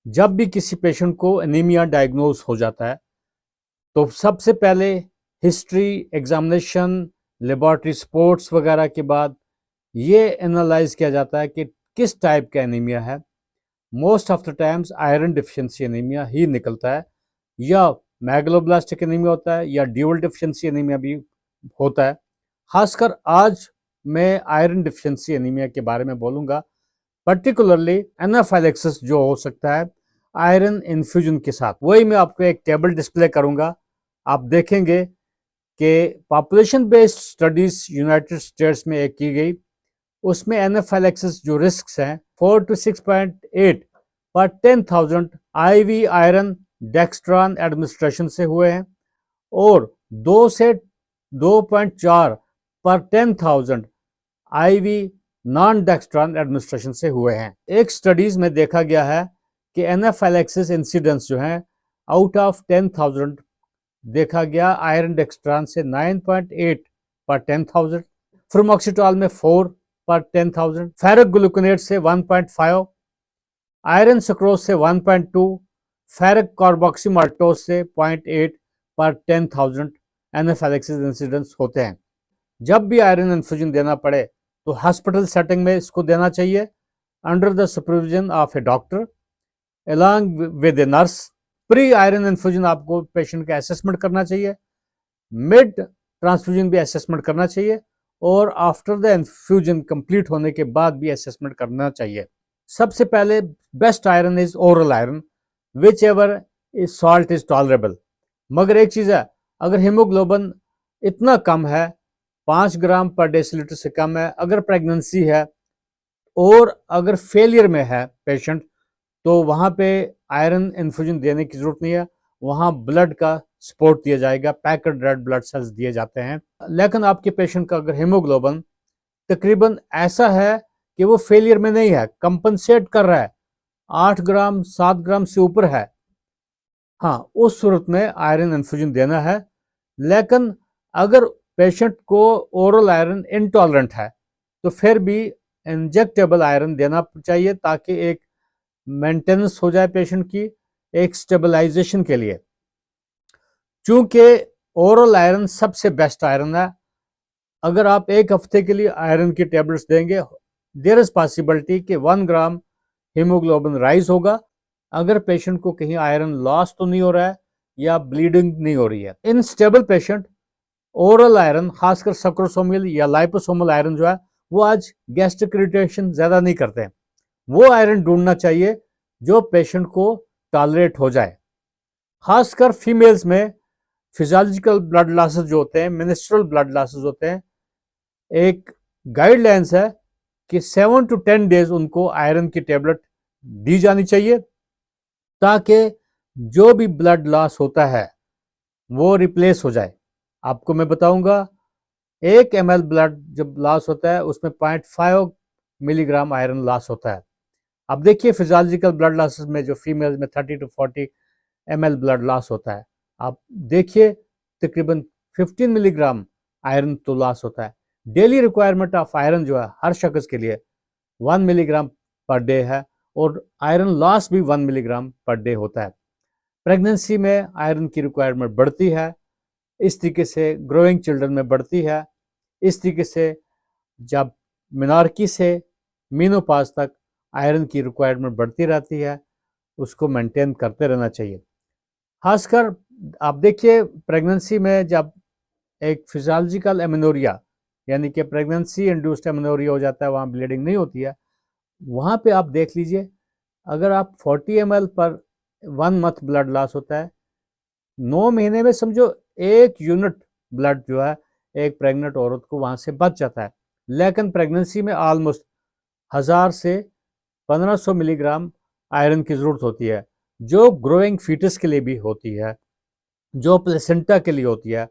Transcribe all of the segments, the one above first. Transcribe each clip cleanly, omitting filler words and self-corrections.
जब भी किसी पेशेंट को एनीमिया डायग्नोज हो जाता है तो सबसे पहले हिस्ट्री, एग्जामिनेशन, लेबोरेटरी रिपोर्ट्स वगैरह के बाद ये एनालाइज किया जाता है कि किस टाइप का एनीमिया है। Most of the times iron deficiency anaemia ही निकलता है, या मैगलोब्लास्टिक एनीमिया होता है, या ड्यूअल डिफिशिएंसी एनीमिया भी होता है। खासकर आज मैं आयरन डिफिशिएंसी एनीमिया के बारे में बोलूँगा, पर्टिकुलरली एनाफाइलेक्सिस जो हो सकता है आयरन इन्फ्यूजन के साथ। वही मैं आपको एक टेबल डिस्प्ले करूँगा। आप देखेंगे कि population based studies United states में एक की गई, उसमें एनाफाइलेक्सिस जो रिस्क हैं 4 to 6.8 पर 10,000 IV आयरन डेक्स्ट्रॉन एडमिनिस्ट्रेशन से हुए हैं, और 2 से 2.4 पर 10,000 IV नॉन डेक्स्ट्रॉन एडमिनिस्ट्रेशन से हुए हैं। एक स्टडीज में देखा गया है कि एनाफाइलेक्सिस इंसिडेंस जो है आउट ऑफ 10,000 देखा गया आयरन डेक्स्ट्रॉन से 9.8 पर 10,000, फ्रोमोक्सिटॉल में 4 पर 10,000, फेरिक ग्लूकोनेट से 1.5, आयरन सुक्रोज से 1.2, फेरिक कार्बोक्सीमाल्टोज से 0.8 पर 10,000 एनाफाइलेक्सिस इंसिडेंट्स होते हैं। जब भी आयरन इन्फ्यूजन देना पड़े तो हॉस्पिटल सेटिंग में इसको देना चाहिए under the supervision of A doctor along with a nurse. Pre iron infusion आपको पेशेंट का असेसमेंट करना चाहिए, मिड ट्रांसफ्यूजन भी असेसमेंट करना चाहिए, और आफ्टर द इन्फ्यूजन कंप्लीट होने के बाद भी असेसमेंट करना चाहिए। सबसे पहले best iron is oral iron which ever is salt is tolerable. मगर एक चीज़ है, अगर हीमोग्लोबिन इतना कम है, 5 ग्राम पर डेसीलीटर से कम है, अगर प्रेगनेंसी है और अगर फेलियर में है पेशेंट, तो वहाँ पे आयरन इन्फ्यूजन देने की ज़रूरत नहीं है, वहाँ ब्लड का सपोर्ट दिया जाएगा, पैक्ड रेड ब्लड सेल्स दिए जाते हैं। लेकिन आपके पेशेंट का अगर हीमोग्लोबिन तकरीबन ऐसा है कि वो फेलियर में नहीं है, कंपनसेट कर रहा है, 8 ग्राम 7 ग्राम से ऊपर है, हाँ, उस सूरत में आयरन इन्फ्यूजन देना है। लेकिन अगर पेशेंट को ओरल आयरन इनटॉलरेंट है तो फिर भी इंजेक्टेबल आयरन देना चाहिए, ताकि एक मेंटेनेंस हो जाए पेशेंट की, एक स्टेबलाइजेशन के लिए। चूंकि ओरल आयरन सबसे बेस्ट आयरन है, अगर आप एक हफ्ते के लिए आयरन की टेबलेट्स देंगे, देयर इज पॉसिबिलिटी कि 1 ग्राम हीमोग्लोबिन राइज होगा, अगर पेशेंट को कहीं आयरन लॉस तो नहीं हो रहा है या ब्लीडिंग नहीं हो रही है। In stable patient oral iron, खासकर सक्रोसोमियल या लाइपोसोमल आयरन जो है, वो आज गैस्ट्रिक इरिटेशन ज़्यादा नहीं करते हैं। वो आयरन ढूंढना चाहिए जो पेशेंट को टॉलरेट हो जाए। खासकर फीमेल्स में फिजियोलॉजिकल ब्लड लॉसेस जो होते हैं, मिनिस्ट्रल ब्लड लॉसेस होते हैं, एक गाइडलाइंस है कि 7 to 10 डेज उनको आयरन की टेबलेट दी जानी चाहिए, ताकि जो भी ब्लड लॉस होता है वो रिप्लेस हो जाए। आपको मैं बताऊंगा, 1 ml ब्लड जब लॉस होता है उसमें 0.5 मिलीग्राम आयरन लॉस होता है। अब देखिए फिजियोलॉजिकल ब्लड लॉसेस में जो फीमेल में 30 to 40 ml ब्लड लॉस होता है, आप देखिए तकरीबन 15 मिलीग्राम आयरन तो लॉस होता है। डेली रिक्वायरमेंट ऑफ आयरन जो है हर शख्स के लिए 1 मिलीग्राम पर डे है, और आयरन लॉस भी 1 मिलीग्राम पर डे होता है। प्रेगनेंसी में आयरन की रिक्वायरमेंट बढ़ती है, इस तरीके से ग्रोइंग चिल्ड्रन में बढ़ती है, इस तरीके से जब मिनार्की से मीनोपाज तक आयरन की रिक्वायरमेंट बढ़ती रहती है, उसको मेंटेन करते रहना चाहिए। खासकर आप देखिए प्रेगनेंसी में जब एक फिजियोलॉजिकल एमेनोरिया यानी कि प्रेगनेंसी इंड्यूस्ड एमेनोरिया हो जाता है, वहाँ ब्लीडिंग नहीं होती है, वहाँ पे आप देख लीजिए, अगर आप 40 ml पर 1 मंथ ब्लड लॉस होता है, 9 महीने में समझो 1 यूनिट ब्लड जो है एक प्रेग्नेंट औरत को वहाँ से बच जाता है। लेकिन प्रेगनेंसी में ऑलमोस्ट 1000 से 1500 मिलीग्राम आयरन की ज़रूरत होती है, जो ग्रोइंग फीटस के लिए भी होती है, जो प्लेसेंटा के लिए होती है,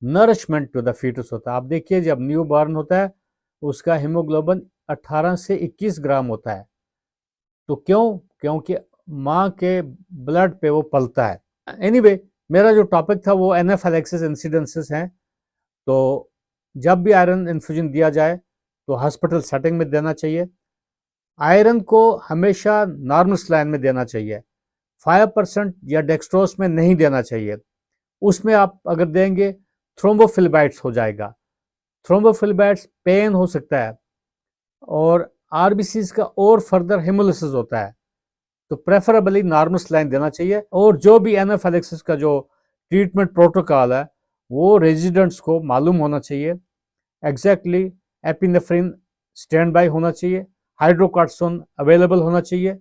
नरिशमेंट टू द फीटस होता है। आप देखिए जब न्यू बॉर्न होता है उसका हीमोग्लोबिन 18 से 21 ग्राम होता है, तो क्योंकि माँ के ब्लड पे वो पलता है। एनीवे, मेरा जो टॉपिक था वो एनाफाइलेक्सिस इंसिडेंसेस हैं। तो जब भी आयरन इन्फ्यूजन दिया जाए तो हॉस्पिटल सेटिंग में देना चाहिए, आयरन को हमेशा नॉर्मल सलाइन में देना चाहिए, 5% या डेक्सट्रोज में नहीं देना चाहिए। उसमें आप अगर देंगे थ्रोम्बोफ्लेबाइट्स हो जाएगा। थ्रोम्बोफ्लेबाइट्स पेन हो सकता है और आरबीसीज का और फर्दर हेमोलिसिस होता है, तो प्रेफरेबली नॉर्मल सलाइन देना चाहिए। और जो भी एनाफिलैक्सिस का जो ट्रीटमेंट प्रोटोकॉल है वो रेजिडेंट्स को मालूम होना चाहिए। एग्जैक्टली एपिनेफ्रिन स्टैंड बाय होना चाहिए, हाइड्रोकॉर्टिसोन अवेलेबल होना चाहिए,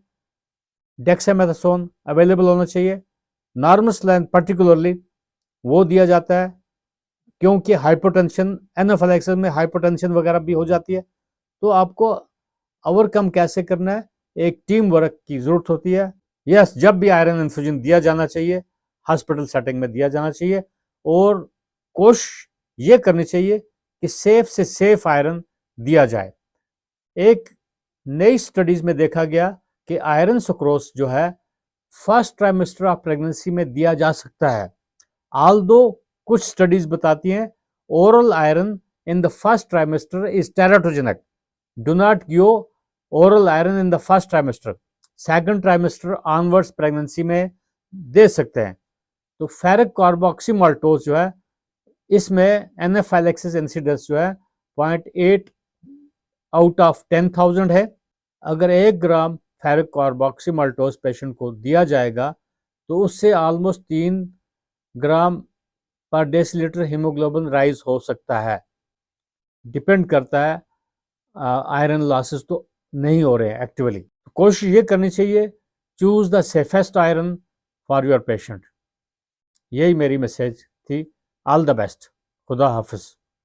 डेक्सामेथासोन अवेलेबल होना चाहिए। नॉर्मल सलाइन पर्टिकुलरली वो दिया जाता है क्योंकि हाइपोटेंशन, एनाफिलैक्सिस में हाइपोटेंशन वगैरह भी हो जाती है। तो आपको ओवरकम कैसे करना है, एक टीम वर्क की जरूरत होती है। यस, जब भी आयरन इन्फ्यूजन दिया जाना चाहिए हॉस्पिटल सेटिंग में दिया जाना चाहिए और कोशिश ये करनी चाहिए कि सेफ से सेफ आयरन दिया जाए। एक नई स्टडीज में देखा गया कि आयरन सुक्रोज जो है फर्स्ट ट्राइमेस्टर ऑफ प्रेगनेंसी में दिया जा सकता है। आल्दो कुछ स्टडीज बताती हैं oral iron in the first trimester is teratogenic, do not give oral iron in the first trimester, second trimester onwards pregnancy में दे सकते हैं। तो फेरिक कार्बोक्सीमाल्टोज जो है इसमें एनाफिलैक्सिस इंसिडेंस जो है 0.8 आउट ऑफ 10,000 है। अगर 1 ग्राम फेरिक कार्बोक्सीमाल्टोज पेशेंट को दिया जाएगा तो उससे ऑलमोस्ट 3 ग्राम पर डेसीलीटर हीमोग्लोबिन राइज हो सकता है। डिपेंड करता है, आयरन लॉसेस तो नहीं हो रहे हैं एक्चुअली। कोशिश ये करनी चाहिए, choose the safest iron for your patient. यही मेरी मैसेज थी। All the best. खुदा हाफिज।